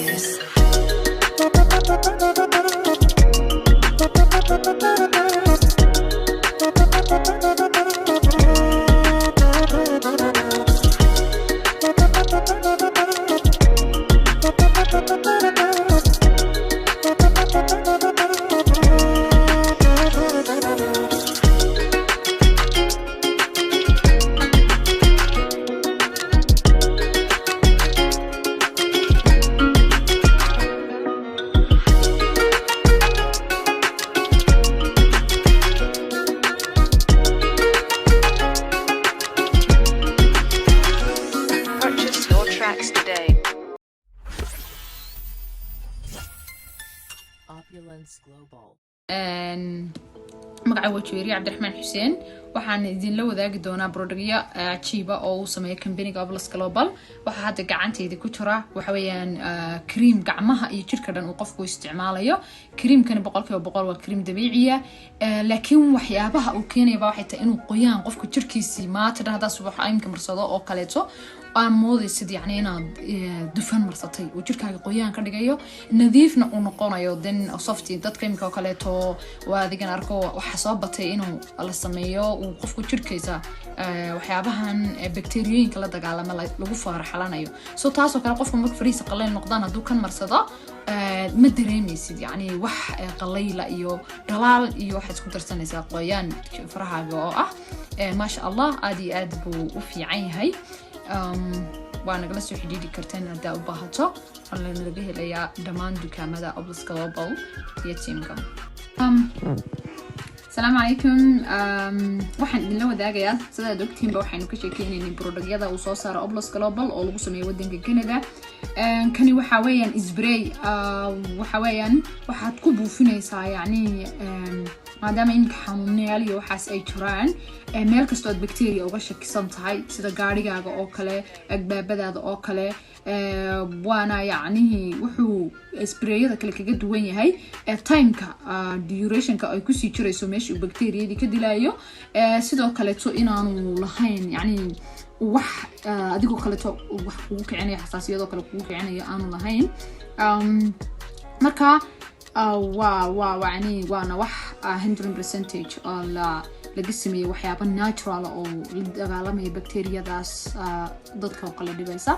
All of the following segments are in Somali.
this. magaca wajiiri Cabdiraxmaan Xuseen waxaan idin la wadaagi doonaa brodagyo cajiiba oo uu sameeyo company Oblas Global waxa hadda gacantayda ku jira waxa weeyaan cream gacmaha iyo jirka dhan uu qofku isticmaalayo creamkan 100% waa cream dabiici ah laakiin waxyaabaha uu keenayo waxay tahay inuu qoyaan qofku jirkiisa maanta hada subax aynka marsado oo kaleeto moodaysid yani inaad dufan marsatay oo jirkaaga qoyaan ka dhigayo nadiifna uu noqonayo then softy dadka imika kaleeto waa adigan arko waxa soo batay inuu la sameeyo uu qofku jirkiisa waxyaabahan bakteeriyooyinka la dagaalama lagu faaraxalanayo soo taasoo kale qofku marka fariisa qallayl noqdaan haduu kan marsado ma dareemaysid yani wax qallayla iyo dhalaal iyo waxa isku darsanaysa qoyaan farahaaga oo ah ma sha Allah aad buu u fiican yahay وانا جلست حديدي كرتين أداء بهاتو على نلقيه ليا دمان دكامة Oblas Global يتيمكم السلام عليكم waxaan idin la wadaagayaa sida docteamba waxaanu ka sheekeynay productyada uu soo saaro Oblas Global oo lagu sameeyo wadanka Canada kani waxa weeyaan spray waxa weeyaan waxaad ku buufinaysaa yani maadaama in xanuunayaal iyo waxaas ay jiraan meel kasto aad bacteria uga shakisan tahay sida gaarigaaga oo kale agbaabadaada oo kale waana yani wuxuu sprayada kale kaga duwan yahay timeka durationka ay ku sii jirayso meesha bacteriadii ka dilaayo sidoo kale to inaanu lahayn yani wax adigoo kale to wax kugu kicinaya xasaasiyadoo kale kugu kicinaya aanu lahayn marka يعني وانا wax 100% la laga sameeyay waxyaabo natural oo la dagaalamay bacteriadaas dadka kala dhibaysa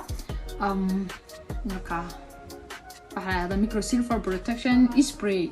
marka waxa microsilver protection spray